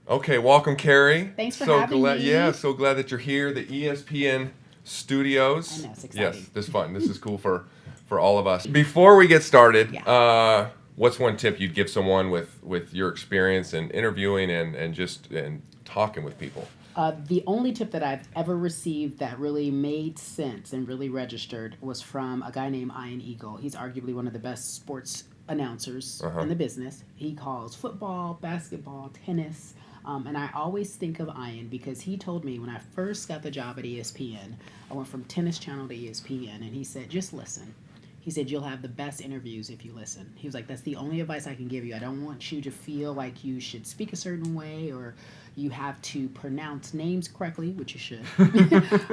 Okay, welcome, Cari. Thanks for So having glad, me. yeah, so glad that you're here. The ESPN I studios. know, it's Yes, exciting. this is fun. This is cool for all of us. Before we get started, Yeah. what's one tip you'd give someone with your experience in interviewing and talking with people? The only tip that I've ever received that really made sense and really registered was from a guy named Ian Eagle. He's arguably one of the best sports announcers Uh huh. in the business. He calls football, basketball, tennis. And I always think of Ian because he told me when I first got the job at ESPN, I went from Tennis Channel to ESPN, and he said, just listen. He said, you'll have the best interviews if you listen. He was like, that's the only advice I can give you. I don't want you to feel like you should speak a certain way or you have to pronounce names correctly, which you should.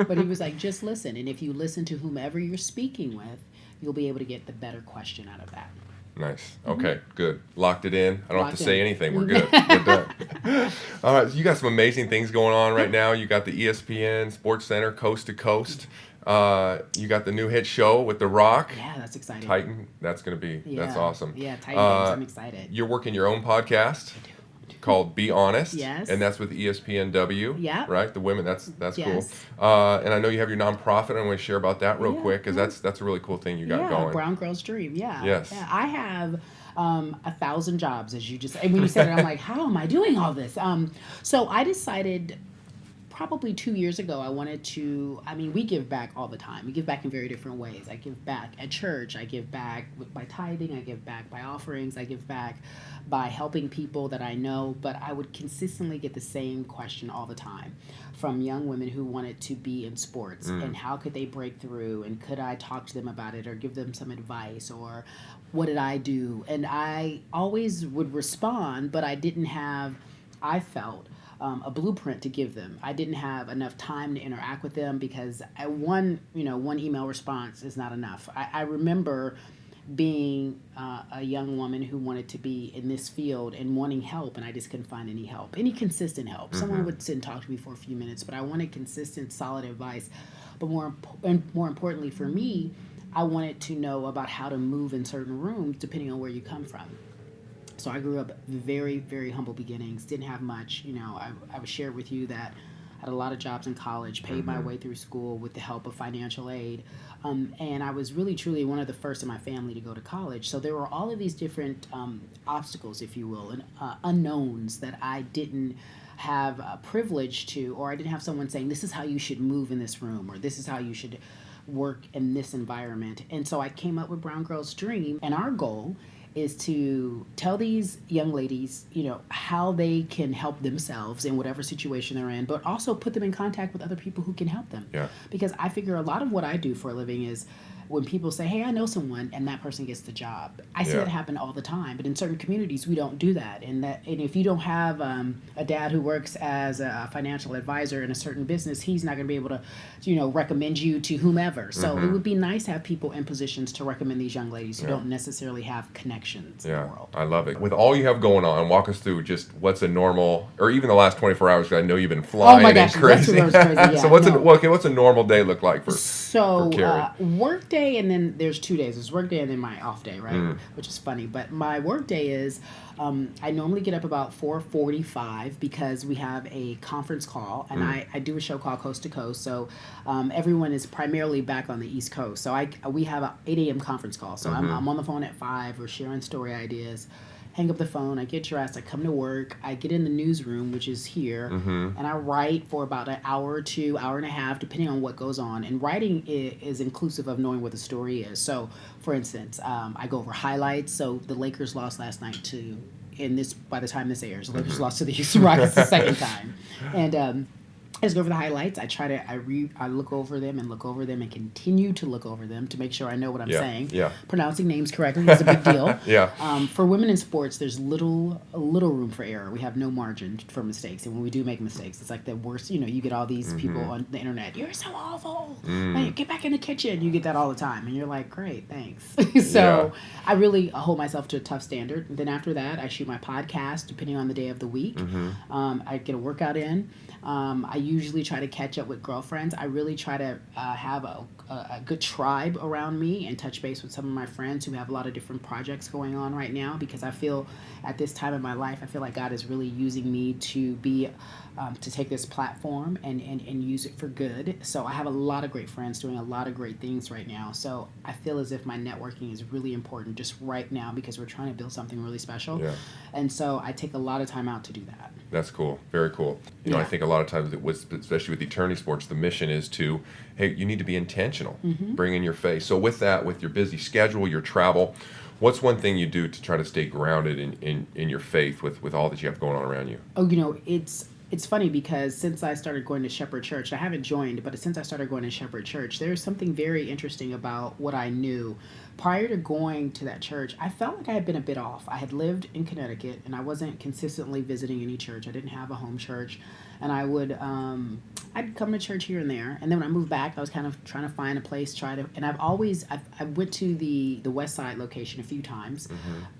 But he was like, just listen. And if you listen to whomever you're speaking with, you'll be able to get the better question out of that. Nice. Okay, good. Locked it in. I don't have to Locked say in. anything. We're good. We're done. All right, so you got some amazing things going on right now. You got the ESPN Sports Center Coast to Coast. You got the new hit show with The Rock, Yeah, that's exciting. Titan. That's that's Yeah. awesome. Yeah, Titan Games. Uh, I'm excited. you're working your own podcast I do. called Be Honest. Yes. And that's with ESPNW. Yeah. Right? The women. That's Yes. cool. And I know you have your nonprofit. I want to share about that real Yeah, quick because yeah. that's a really cool thing you got Yeah, going. Brown Girl's Dream. Yeah. Yes. Yeah. I have 1,000 jobs, as you just. And when you said it, I'm like, how am I doing all this? So I decided probably 2 years ago, I wanted to. I mean, we give back all the time. We give back in very different ways. I give back at church. I give back by tithing. I give back by offerings. I give back by helping people that I know. But I would consistently get the same question all the time from young women who wanted to be in sports and how could they break through and could I talk to them about it or give them some advice or what did I do? And I always would respond, but I didn't have, I felt, a blueprint to give them. I didn't have enough time to interact with them because one email response is not enough. I remember being a young woman who wanted to be in this field and wanting help, and I just couldn't find any help, any consistent help. Someone would sit and talk to me for a few minutes, but I wanted consistent, solid advice. But more importantly for me, I wanted to know about how to move in certain rooms depending on where you come from. So I grew up very, very humble beginnings, didn't have much. I was shared with you that I had a lot of jobs in college, paid my way through school with the help of financial aid. And I was really, truly one of the first in my family to go to college. So there were all of these different obstacles, if you will, and unknowns that I didn't have a privilege to, or I didn't have someone saying, this is how you should move in this room, or this is how you should work in this environment. And so I came up with Brown Girl's Dream, and our goal is to tell these young ladies, how they can help themselves in whatever situation they're in, but also put them in contact with other people who can help them. Yeah. Because I figure a lot of what I do for a living is when people say, hey, I know someone, and that person gets the job. I see Yeah. that happen all the time, but in certain communities, we don't do that. And if you don't have a dad who works as a financial advisor in a certain business, he's not going to be able to, recommend you to whomever. So it would be nice to have people in positions to recommend these young ladies who don't necessarily have connections in the Yeah, world. I love it. With all you have going on, walk us through just what's a normal, or even the last 24 hours, 'cause I know you've been flying my gosh, and crazy. yesterday was crazy, yeah, So no. what's a normal day look like for So Cari? work day, and then there's 2 days. There's work day and then my off day, right? Which is funny. But my work day is I normally get up about 4:45 because we have a conference call, and I do a show called Coast to Coast. So everyone is primarily back on the East Coast. So we have a 8 a.m. conference call. So I'm on the phone at 5. We're sharing story ideas. Hang up the phone, I get dressed, I come to work, I get in the newsroom, which is here, and I write for about an hour or two, hour and a half, depending on what goes on. And writing is inclusive of knowing what the story is. So, for instance, I go over highlights. So the Lakers lost last night by the time this airs, the Lakers lost to the Houston Rockets the second time. And I just go over the highlights. I look over them and continue to look over them to make sure I know what I'm saying. Yeah. Pronouncing names correctly is a big deal. Yeah. For women in sports, there's little room for error. We have no margin for mistakes, and when we do make mistakes, it's like the worst. You get all these people on the internet. You're so awful. Hey, get back in the kitchen. You get that all the time, and you're like, great, thanks. So I really hold myself to a tough standard. And then after that, I shoot my podcast, depending on the day of the week. I get a workout in. I usually try to catch up with girlfriends. I really try to have a good tribe around me and touch base with some of my friends who have a lot of different projects going on right now, because I feel at this time in my life, I feel like God is really using me to be to take this platform and use it for good. So I have a lot of great friends doing a lot of great things right now. So I feel as if my networking is really important just right now, because we're trying to build something really special. Yeah. And so I take a lot of time out to do that. That's cool. Very cool. You know, I Yeah. think a lot of times, especially with the attorney sports, the mission is to, hey, you need to be intentional. Bring in your faith. So with that, with your busy schedule, your travel, what's one thing you do to try to stay grounded in your faith with all that you have going on around you? Oh, it's funny because since I started going to Shepherd Church, I haven't joined, but since I started going to Shepherd Church, there's something very interesting about what I knew. Prior to going to that church, I felt like I had been a bit off. I had lived in Connecticut, and I wasn't consistently visiting any church. I didn't have a home church, and I'd come to church here and there. And then when I moved back, I was kind of trying to find a place, and I went to the West Side location a few times,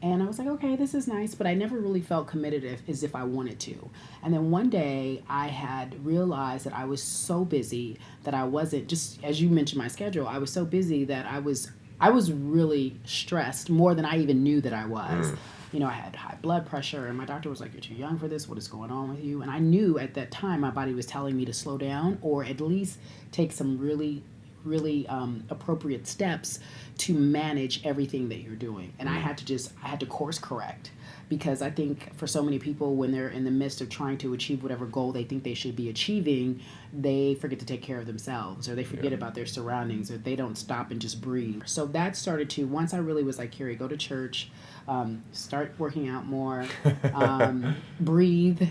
and I was like, okay, this is nice, but I never really felt committed as if I wanted to. And then one day I had realized that I was so busy that I wasn't, just as you mentioned my schedule, I was so busy that I was really stressed more than I even knew that I was. You know, I had high blood pressure, and my doctor was like, you're too young for this. What is going on with you? And I knew at that time my body was telling me to slow down, or at least take some really appropriate steps to manage everything that you're doing. And I had to course correct, because I think for so many people, when they're in the midst of trying to achieve whatever goal they think they should be achieving, they forget to take care of themselves, or they forget about their surroundings, or they don't stop and just breathe. So that started to, once I really was like, Cari, go to church, start working out more, breathe,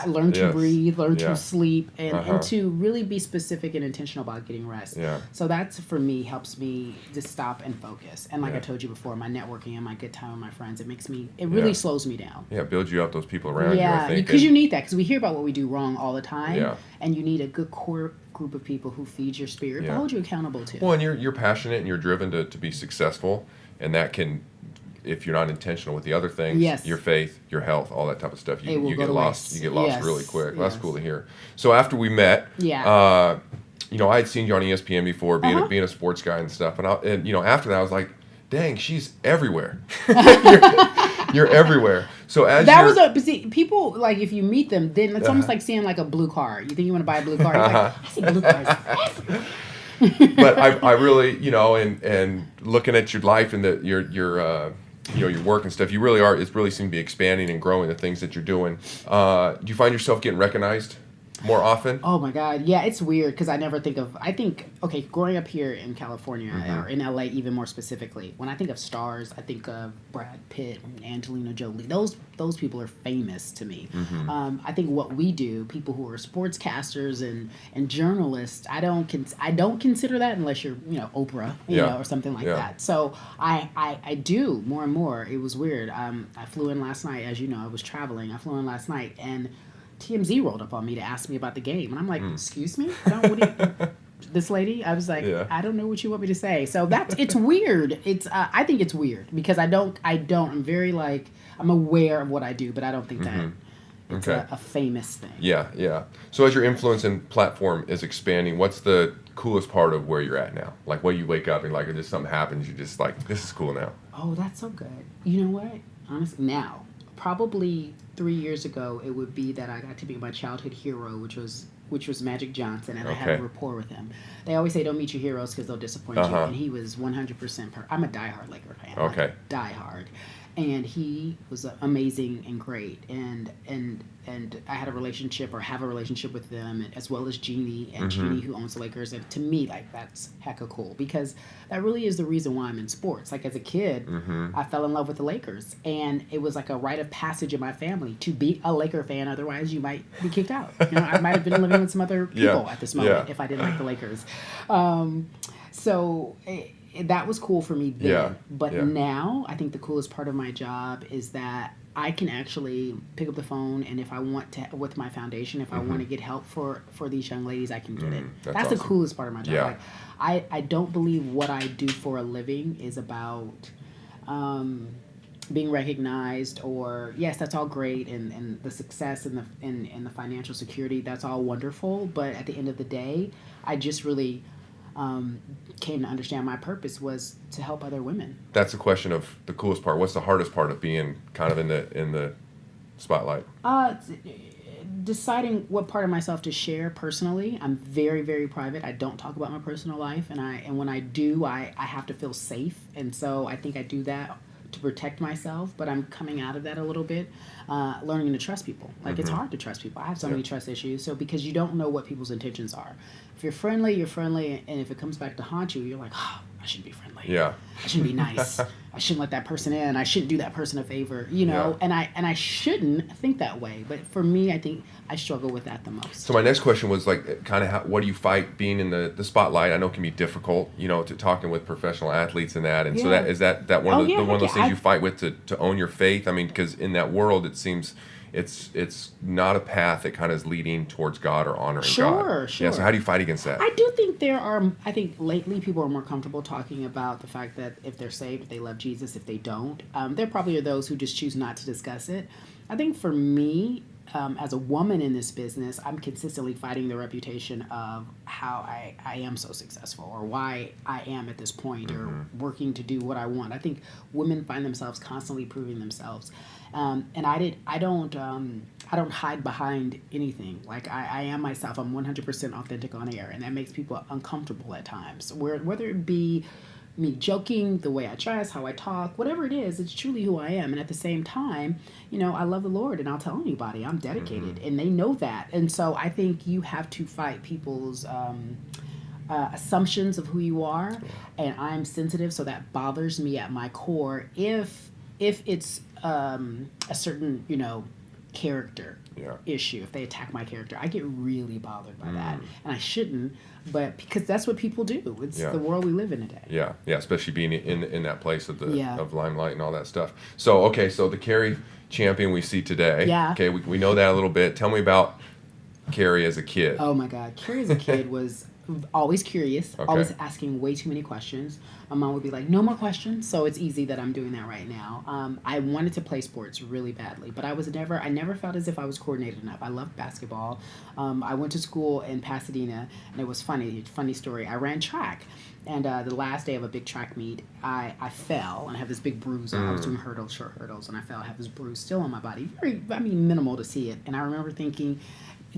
learn to breathe, learn to sleep, and to really be specific and intentional about getting rest. Yeah. So that's, for me, helps me just stop and focus. And like I told you before, my networking and my good time with my friends, it really slows me down. Yeah, build you up, those people around you, I Yeah, think. because you need that, because we hear about what we do wrong all the time. Yeah. And you need a good core group of people who feed your spirit, but hold you accountable too. Well, and you're passionate and you're driven to be successful, and that can, if you're not intentional with the other things, your faith, your health, all that type of stuff, you get lost. You get lost really quick. Well, that's cool to hear. So after we met, you know, I had seen you on ESPN before, being a sports guy and stuff, and you know, after that, I was like, dang, she's everywhere. You're everywhere. So But see, people, like, if you meet them, then it's almost like seeing like a blue car. You think you want to buy a blue car? You're like, I see blue cars everywhere. But I really, you know, and looking at your life and your you know, your work and stuff, you really are. It really seems to be expanding and growing the things that you're doing. Do you find yourself getting recognized more often? Oh my God, yeah, it's weird because I think, okay, growing up here in California, or in LA even more specifically, when I think of stars, I think of Brad Pitt and Angelina Jolie. Those people are famous to me. I think what we do, people who are sportscasters and journalists, I don't consider that unless you're, you know, Oprah, you know, or something like that. So I do more and more. It was weird. I flew in last night, as you know, I was traveling. I flew in last night, and TMZ rolled up on me to ask me about the game, and I'm like, excuse me? This lady? I was like, I don't know what you want me to say. So it's weird. I think it's weird because I'm very, like, I'm aware of what I do, but I don't think that it's a famous thing. Yeah. So as your influence and platform is expanding, what's the coolest part of where you're at now? Like, when you wake up and, like, if just something happens, you're just like, this is cool now. Oh, that's so good. You know what? Honestly, now, probably 3 years ago, it would be that I got to be my childhood hero, which was Magic Johnson, and I had a rapport with him. They always say don't meet your heroes because they'll disappoint you, and he was 100%. I'm a diehard Laker fan. Okay. Like, diehard, and he was amazing and great, and I had a relationship, or have a relationship with them, as well as Jeannie, and Jeannie, who owns the Lakers. And to me, like, that's hecka cool, because that really is the reason why I'm in sports. Like, as a kid, I fell in love with the Lakers, and it was like a rite of passage in my family to be a Laker fan. Otherwise, you might be kicked out. You know, I might have been living with some other people at this moment if I didn't like the Lakers. That was cool for me then. But now, I think the coolest part of my job is that I can actually pick up the phone, and if I want to, with my foundation, if I want to get help for these young ladies, I can get it. That's awesome. The coolest part of my job. Like, I don't believe what I do for a living is about being recognized, or yes, that's all great, and the success and the financial security, that's all wonderful. But at the end of the day, I just really came to understand my purpose was to help other women. That's the question of the coolest part. What's the hardest part of being kind of in the spotlight? Deciding what part of myself to share personally. I'm very, very private. I don't talk about my personal life, and when I do, I have to feel safe, and so I think I do that to protect myself. But I'm coming out of that a little bit, learning to trust people. Like it's hard to trust people. I have so many trust issues. So because you don't know what people's intentions are. If you're friendly, you're friendly, and if it comes back to haunt you, you're like, oh, I shouldn't be friendly. Yeah. I shouldn't be nice. I shouldn't let that person in. I shouldn't do that person a favor. You know, and I shouldn't think that way. But for me, I think I struggle with that the most. So my next question was like, kind of, what do you fight being in the spotlight? I know it can be difficult, you know, to talking with professional athletes and that. And so that is that one of one of those things you fight with to own your faith. I mean, because in that world, it seems it's not a path that kind of is leading towards God or honoring God. Sure. Yeah. So how do you fight against that? I do think I think lately people are more comfortable talking about the fact that if they're saved, if they love Jesus, if they don't, there probably are those who just choose not to discuss it. I think for me, as a woman in this business, I'm consistently fighting the reputation of how I am so successful, or why I am at this point, or working to do what I want. I think women find themselves constantly proving themselves. And I don't hide behind anything. Like I am myself. I'm 100% authentic on air, and that makes people uncomfortable at times. Whether it be me joking, the way I dress, how I talk, whatever it is, it's truly who I am. And at the same time, you know, I love the Lord, and I'll tell anybody I'm dedicated, and they know that. And so I think you have to fight people's assumptions of who you are, and I'm sensitive, so that bothers me at my core. If it's a certain, you know, character issue, if they attack my character, I get really bothered by that, and I shouldn't, but because that's what people do. It's the world we live in today. Yeah, especially being in that place of of limelight and all that stuff. So so the Cari champion we see today. Yeah. Okay, we know that a little bit. Tell me about Cari as a kid. Oh my God, Cari as a kid was always curious, always asking way too many questions. My mom would be like, no more questions. So it's easy that I'm doing that right now. I wanted to play sports really badly, but I never felt as if I was coordinated enough. I loved basketball. I went to school in Pasadena, and it was funny story. I ran track, and the last day of a big track meet, I fell, and I have this big bruise. I was doing short hurdles, and I fell. I have this bruise still on my body. Minimal to see it. And I remember thinking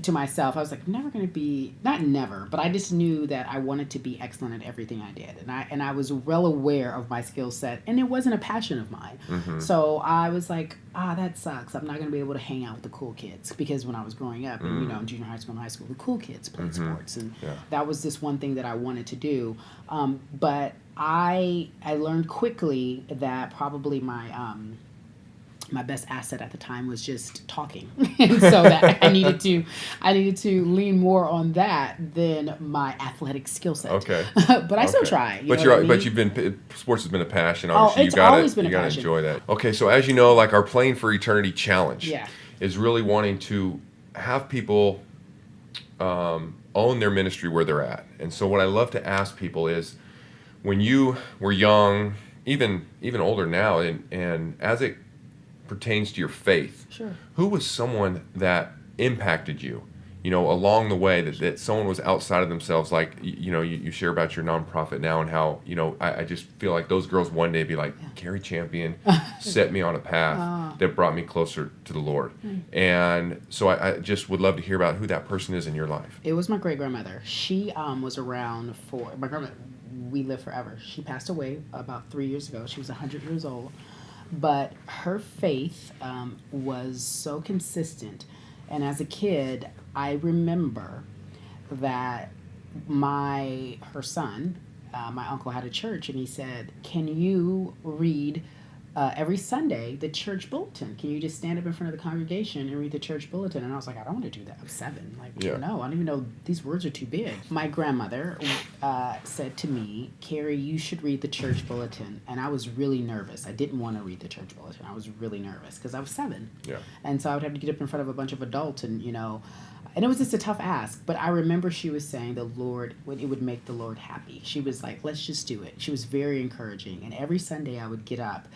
to myself, I was like, I'm never going to be, not never, but I just knew that I wanted to be excellent at everything I did. And I was well aware of my skill set, and it wasn't a passion of mine. So I was like, that sucks. I'm not going to be able to hang out with the cool kids, because when I was growing up, and, you know, in junior high school and high school, the cool kids played sports. And that was just one thing that I wanted to do. But I learned quickly that probably my best asset at the time was just talking, and so that I needed to lean more on that than my athletic skill set. Okay, but I still try. But you've been, sports has been a passion. Obviously, it's always been a passion. You gotta enjoy that. Okay, so as you know, like our Playing for Eternity challenge is really wanting to have people own their ministry where they're at. And so what I love to ask people is, when you were young, even older now, and as it pertains to your faith, who was someone that impacted you, you know, along the way, that someone was outside of themselves? Like, you know, you share about your nonprofit now, and how, you know, I just feel like those girls one day be like, Cari Champion set me on a path that brought me closer to the Lord. And so I just would love to hear about who that person is in your life. It was my great-grandmother. She was around for, my grandmother, we lived forever. She passed away about 3 years ago. She was 100 years old. But her faith was so consistent. And as a kid, I remember that her son, my uncle, had a church, and he said, can you read every Sunday the church bulletin? Can you just stand up in front of the congregation and read the church bulletin? And I was like, I don't want to do that. I'm 7. No, I don't even know. These words are too big. My grandmother said to me, Cari, you should read the church bulletin. And I was really nervous. I didn't want to read the church bulletin. I was really nervous because I was 7. Yeah. And so I would have to get up in front of a bunch of adults, and, you know, and it was just a tough ask. But I remember she was saying it would make the Lord happy. She was like, let's just do it. She was very encouraging. And every Sunday I would get up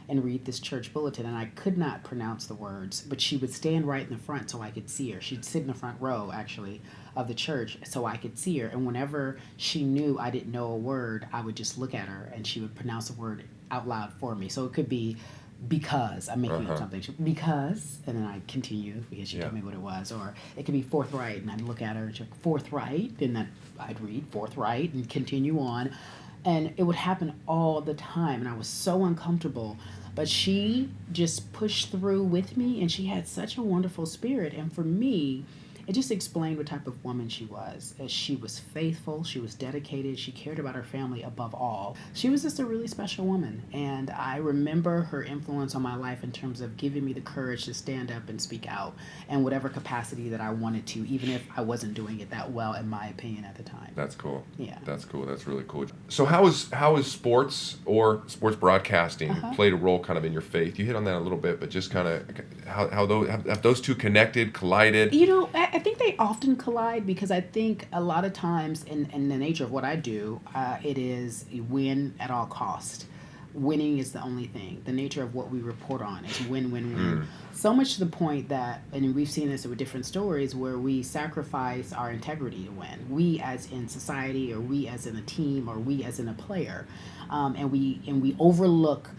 and read this church bulletin, and I could not pronounce the words, but she would stand right in the front so I could see her. She'd sit in the front row, actually, of the church so I could see her. And whenever she knew I didn't know a word, I would just look at her and she would pronounce a word out loud for me. So it could be because, I'm making up something, because, and then I continue because she told me what it was. Or it could be forthright, and I'd look at her and she'd go, forthright, and then I'd read forthright and continue on. And it would happen all the time, and I was so uncomfortable. But she just pushed through with me, and she had such a wonderful spirit. And for me, it just explained what type of woman she was. As she was faithful, she was dedicated, she cared about her family above all. She was just a really special woman, and I remember her influence on my life in terms of giving me the courage to stand up and speak out in whatever capacity that I wanted to, even if I wasn't doing it that well, in my opinion, at the time. That's cool. Yeah. That's cool. That's really cool. So how is sports or sports broadcasting played a role kind of in your faith? You hit on that a little bit, but just kind of how those have those two connected, collided? You know, I think they often collide because I think a lot of times in the nature of what I do, it is win at all cost. Winning is the only thing. The nature of what we report on is win, win, win. So much to the point that, and we've seen this with different stories, where we sacrifice our integrity to win. We as in society, or we as in a team, or we as in a player, and we overlook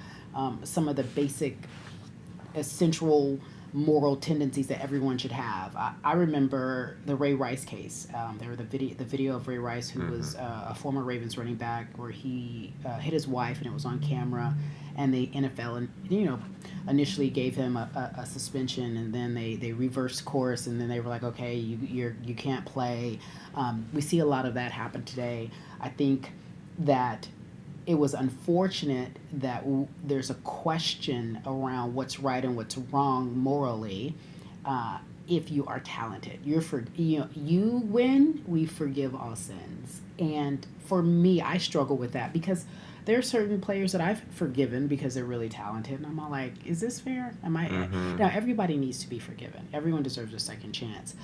some of the basic, essential moral tendencies that everyone should have. I remember the Ray Rice case. There were the video of Ray Rice, who was a former Ravens running back, where he hit his wife, and it was on camera. And the NFL, initially gave him a suspension, and then they reversed course, and then they were like, okay, you can't play. We see a lot of that happen today. I think that it was unfortunate that there's a question around what's right and what's wrong morally. If you are talented, you win. We forgive all sins, and for me, I struggle with that because there are certain players that I've forgiven because they're really talented, and I'm all like, is this fair? Now, everybody needs to be forgiven. Everyone deserves a second chance,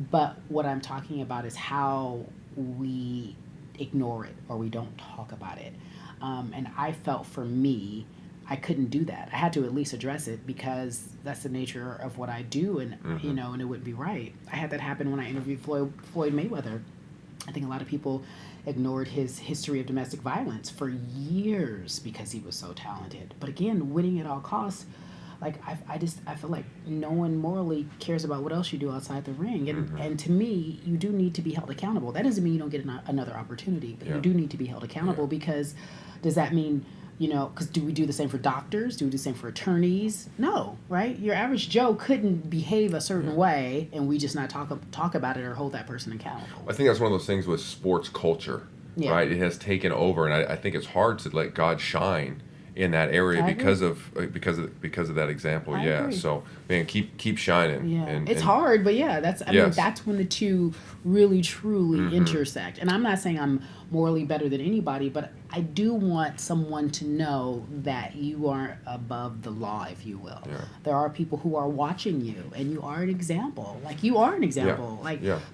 but what I'm talking about is how we ignore it or we don't talk about it. And I felt, for me, I couldn't do that. I had to at least address it because that's the nature of what I do, and and it wouldn't be right. I had that happen when I interviewed Floyd Mayweather. I think a lot of people ignored his history of domestic violence for years because he was so talented. But again, winning at all costs. Like I feel like no one morally cares about what else you do outside the ring, and to me, you do need to be held accountable. That doesn't mean you don't get another opportunity, but you do need to be held accountable because does that mean, because do we do the same for doctors? Do we do the same for attorneys? No, right? Your average Joe couldn't behave a certain way, and we just not talk about it or hold that person accountable. I think that's one of those things with sports culture, right? It has taken over, and I think it's hard to let God shine in that area because of that example. I agree. So man, keep shining. Yeah, it's hard, but that's I mean that's when the two really truly intersect. And I'm not saying I'm morally better than anybody, but I do want someone to know that you aren't above the law, if you will. Yeah. There are people who are watching you, and you are an example. Like, you are an example.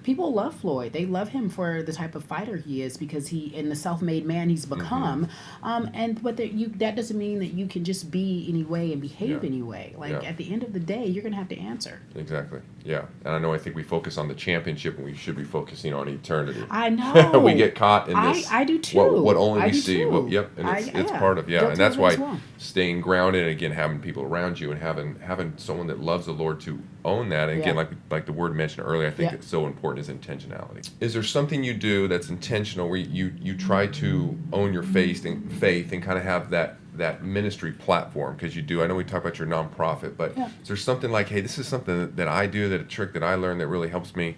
People love Floyd. They love him for the type of fighter he is because in the self-made man he's become. But that doesn't mean that you can just be any way and behave any way. At the end of the day, you're going to have to answer. Exactly. Yeah. And I think we focus on the championship when we should be focusing on eternity. I know. We get caught in this. I do too. What only we see. And it's part of and that's why staying grounded, and again having people around you and having someone that loves the Lord to own that. And again, like the word mentioned earlier, I think it's so important is intentionality. Is there something you do that's intentional where you try to own your faith and kind of have that ministry platform? Because you do. I know we talk about your nonprofit, but is there something like, hey, this is something that I do, that a trick that I learned that really helps me?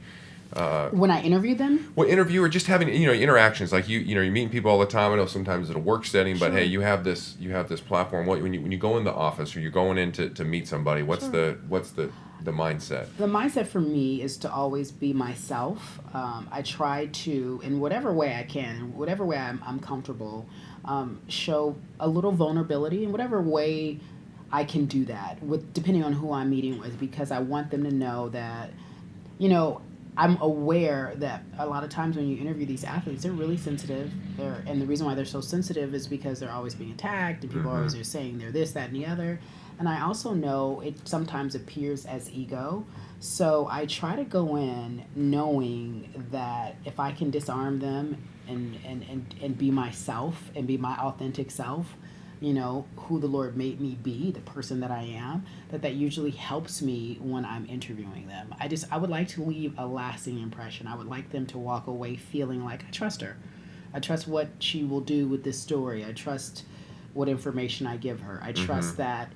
When I interview them? Well, interview or just having interactions, like you're meeting people all the time. I know sometimes at a work setting, but hey, you have this platform. When you go in the office or you're going in to meet somebody, what's the mindset? The mindset for me is to always be myself. I try to, in whatever way I can, whatever way I'm comfortable, show a little vulnerability in whatever way I can do that, depending on who I'm meeting with, because I want them to know that, I'm aware that a lot of times when you interview these athletes, they're really sensitive. And the reason why they're so sensitive is because they're always being attacked, and people are always saying they're this, that, and the other. And I also know it sometimes appears as ego. So I try to go in knowing that if I can disarm them and be myself and be my authentic self, who the Lord made me be, the person that I am, that usually helps me when I'm interviewing them. I would like to leave a lasting impression. I would like them to walk away feeling like I trust her. I trust what she will do with this story. I trust what information I give her. I trust that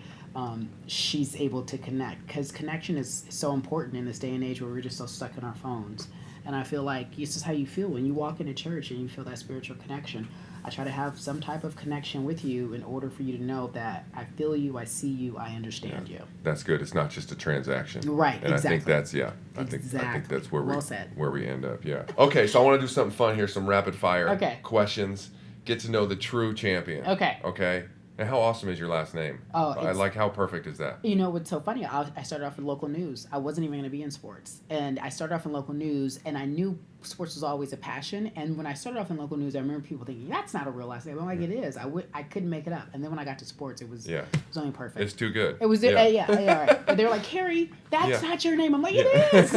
she's able to connect, because connection is so important in this day and age where we're just so stuck in our phones. And I feel like this is how you feel when you walk into church and you feel that spiritual connection. I try to have some type of connection with you in order for you to know that I feel you, I see you, I understand you. That's good. It's not just a transaction. Right, and exactly. I think that's, I think that's where we end up, Okay, so I want to do something fun here, some rapid fire questions. Get to know the true champion. Okay? And how awesome is your last name? How perfect is that? What's so funny? I started off in local news. I wasn't even going to be in sports. And I started off in local news, and I knew sports was always a passion. And when I started off in local news, I remember people thinking, that's not a real last name. I'm like, it is. I couldn't make it up. And then when I got to sports, it was only perfect. It's too good. It was, all right. But they were like, Cari, that's not your name. I'm like, it is.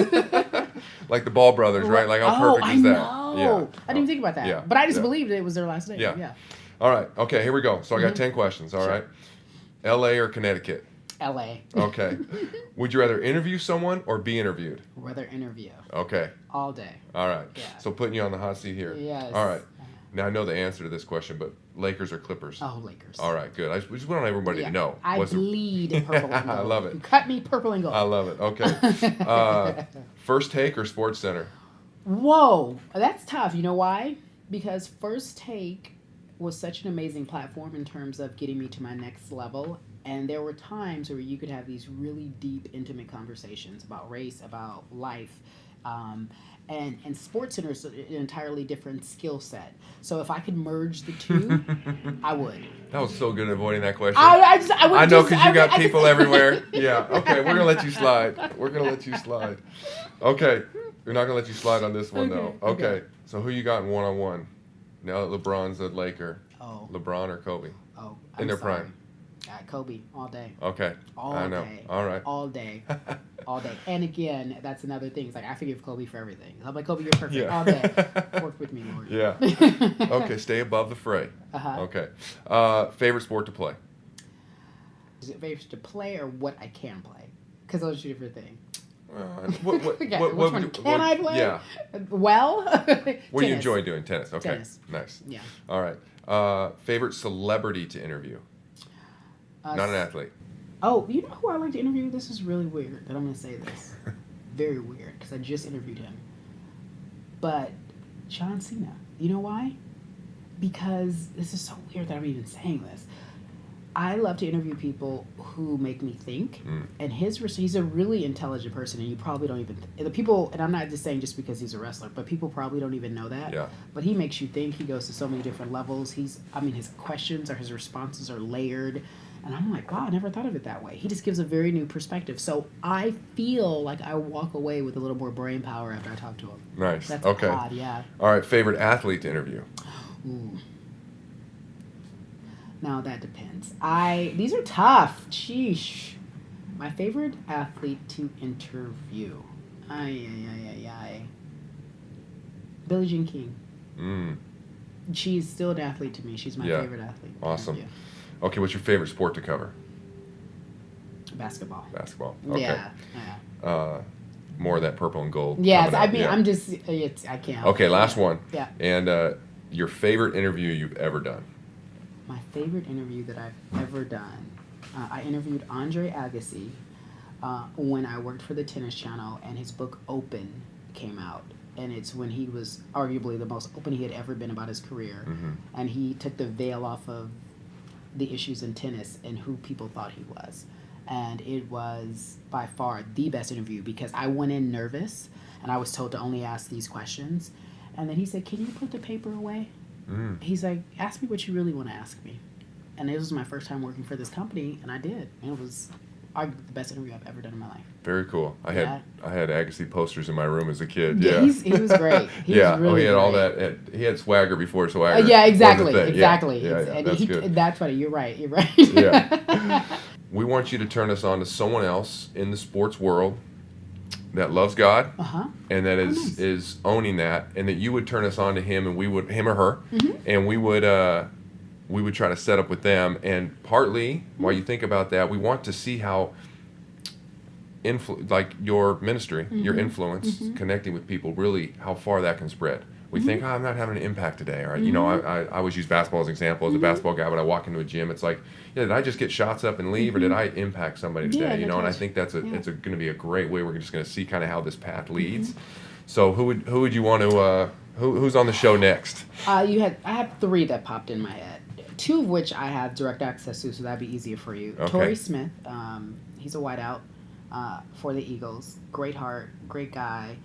Like the Ball brothers, right? Like, how perfect is that? I know. I didn't even think about that. Yeah. But I just believed it was their last name. Yeah. All right. Okay, here we go. So I got 10 questions, all right? LA or Connecticut? LA. Okay. Would you rather interview someone or be interviewed? Rather interview. Okay. All day. All right. Yeah. So putting you on the hot seat here. Yes. All right. Now I know the answer to this question, but Lakers or Clippers? Oh, Lakers. All right, good. I just want everybody to know. I bleed in purple and gold. I love it. You cut me purple and gold. I love it. Okay. First Take or Sports Center? Whoa. That's tough. You know why? Because First Take was such an amazing platform in terms of getting me to my next level. And there were times where you could have these really deep, intimate conversations about race, about life. And Sports Center is an entirely different skill set. So if I could merge the two, I would. That was so good at avoiding that question. I know, because you got people everywhere. Yeah, okay, we're going to let you slide. Okay, we're not going to let you slide on this one, though. Okay, so who you got in one-on-one? Now that LeBron's a Laker. Oh. LeBron or Kobe? Oh, in their prime. Kobe all day. Okay. All day. All right. All day. All day. And again, that's another thing. It's like I forgive Kobe for everything. I'm like, Kobe, you're perfect. All day. Work with me, Lord. Yeah. Okay, stay above the fray. Okay. Favorite sport to play? Is it favorite to play or what I can play? Because those are two different things. What can I play? Yeah. Well, what do you enjoy doing? Tennis. Okay. Tennis. Nice. Yeah. All right. Favorite celebrity to interview? Not an athlete. Oh, you know who I like to interview? This is really weird that I'm going to say this. Very weird, because I just interviewed him. But John Cena. You know why? Because this is so weird that I'm even saying this. I love to interview people who make me think, and he's a really intelligent person, and you probably don't even the people. And I'm not just saying just because he's a wrestler, but people probably don't even know that. Yeah. But he makes you think. He goes to so many different levels. His questions or his responses are layered, and I'm like, wow, I never thought of it that way. He just gives a very new perspective. So I feel like I walk away with a little more brain power after I talk to him. Nice. That's okay. odd, yeah. All right. Favorite athlete to interview? Ooh. Now that depends. These are tough. Sheesh. My favorite athlete to interview. Billie Jean King. She's still an athlete to me. She's my favorite athlete. Awesome. Okay, what's your favorite sport to cover? Basketball. Okay. Yeah. More of that purple and gold. Yes, I mean, I'm just, I can't help Okay, it. last one. Yeah. And your favorite interview you've ever done? My favorite interview that I've ever done. I interviewed Andre Agassi when I worked for the Tennis Channel, and his book Open came out. And it's when he was arguably the most open he had ever been about his career. And he took the veil off of the issues in tennis and who people thought he was. And it was by far the best interview because I went in nervous and I was told to only ask these questions. And then he said, "Can you put the paper away?" He's like, "Ask me what you really want to ask me." And it was my first time working for this company, and I did. And it was arguably the best interview I've ever done in my life. Very cool. I had Agassi posters in my room as a kid. Yeah, he was great. He was really he had great. all that. He had swagger before swagger. Yeah, exactly. Yeah, and that's good. That's funny. You're right. Yeah. We want you to turn us on to someone else in the sports world that loves God, and that is owning that, and that you would turn us on to him, and him or her, and we would try to set up with them. And partly, while you think about that, we want to see how like your ministry, your influence, connecting with people, really how far that can spread. We think, I'm not having an impact today. Or, you know, I always use basketball as an example. As a basketball guy, when I walk into a gym, it's like, did I just get shots up and leave, or did I impact somebody today? You know, and I think that's it's going to be a great way. We're just going to see kind of how this path leads. So who would you want to who's on the show next? I have 3 that popped in my head. 2 of which I have direct access to, so that'd be easier for you. Okay. Torrey Smith, he's a wideout for the Eagles. Great heart, great guy.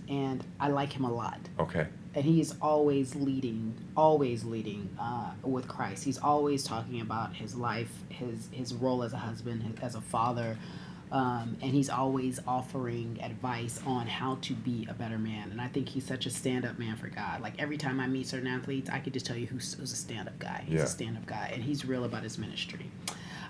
And I like him a lot. Okay. And he is always leading with Christ. He's always talking about his life, his role as a husband, as a father, and he's always offering advice on how to be a better man. And I think he's such a stand-up man for God. Like, every time I meet certain athletes, I could just tell you who's a stand-up guy. He's a stand-up guy, and he's real about his ministry.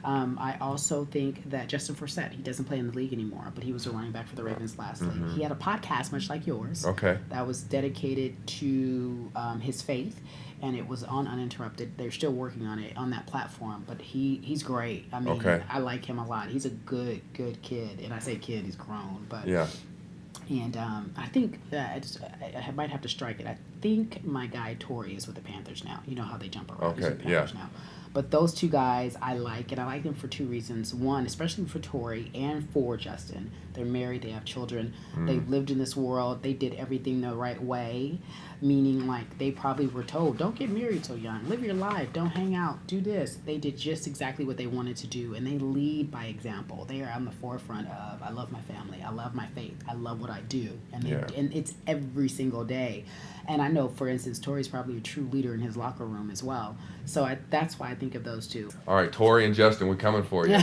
I also think that Justin Forsett, he doesn't play in the league anymore, but he was a running back for the Ravens lastly. He had a podcast much like yours that was dedicated to his faith, and it was on Uninterrupted. They're still working on it on that platform, but he's great. I mean, I like him a lot. He's a good kid, and I say kid, he's grown, but And I think I might have to strike it. I think my guy Torrey is with the Panthers now. You know how they jump around. He's with the Panthers now. But those 2 guys I like, and I like them for 2 reasons. One, especially for Torrey and for Justin, they're married, they have children, they've lived in this world, they did everything the right way, meaning like they probably were told, don't get married so young, live your life, don't hang out, do this. They did just exactly what they wanted to do, and they lead by example. They are on the forefront of, I love my family, I love my faith, I love what I do, and it's every single day. And I know, for instance, Torrey's probably a true leader in his locker room as well. So that's why I think of those 2. All right, Torrey and Justin, we're coming for you.